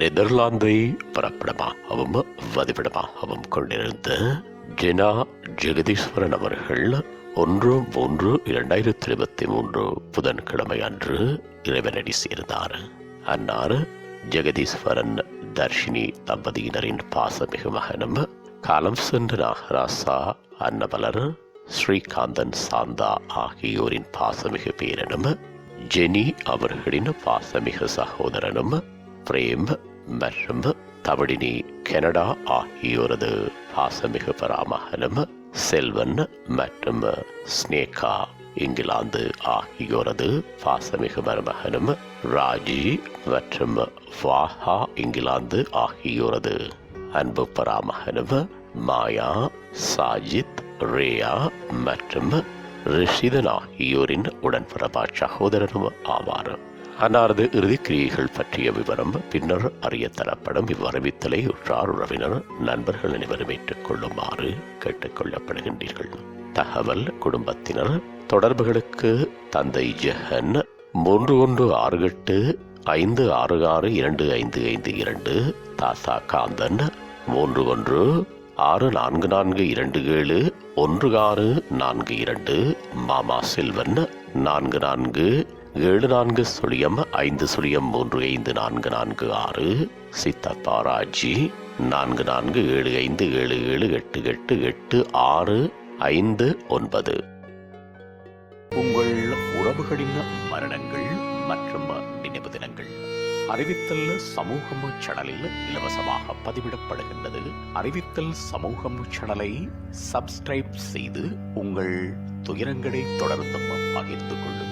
நெதர்லாந்தை பிறப்பிடமாகவும் வதிவிடமாகவும் கொண்டிருந்த ஜெனா ஜெகதீஸ்வரன் அவர்கள் 1/3/2023 புதன்கிழமை அன்று இறைவனடி சேர்ந்தார். அன்னார் ஜெகதீஸ்வரன் தர்ஷினி தம்பதியினரின் பாசமிகு மகனும் காலம் சென்ற நாகராசா அன்னபலர் ஸ்ரீகாந்தன் சாந்தா ஆகியோரின் பாசமிகு பேரனும் ஜெனி அவர்களின் பாசமிகு சகோதரனும் பிரேம் மற்றும் தவடினி கனடா ஆகியோரது பாசமிகு பராமகனும் செல்வன் மற்றும் ஸ்னேகா இங்கிலாந்து ஆகியோரது பாசமிகு மருமகனும் ராஜி மற்றும் வாஹா இங்கிலாந்து ஆகியோரது அன்பு பராமகனும் மாயா சாஜித் ரேயா மற்றும் ரிஷிதன் ஆகியோரின் உடன்பிறப்பா சகோதரனும் ஆவார். அன்னாரது இறுதிக்கிரியைகள் பற்றிய விவரம் பின்னர் அறிய தரப்படும். இவ்வறிவித்தலை உற்றார் உறவினர் நண்பர்கள் அனைவரும் ஏற்றுக்கொள்ளுமாறு கேட்டுக்கொள்ளப்படுகின்றீர்கள். தகவல் குடும்பத்தினர் தொடர்புகளுக்கு தந்தை ஜெகன் 316856625552, தாத்தா காந்தன் 316442716442, மாமா செல்வன் 447405035446, சித்தப்பா ராஜி 447577888659. உங்கள் உறவுகளின் மரணங்கள் மற்றும் நினைவு தினங்கள் அறிவித்தல் சமூகம் சேனலில் இலவசமாக பதிவிடப்படுகின்றது. அறிவித்தல் சமூகம் சேனலை சப்ஸ்கிரைப் செய்து உங்கள் துயரங்களை தொடர்ந்தும் பகிர்ந்து கொள்ளுங்கள்.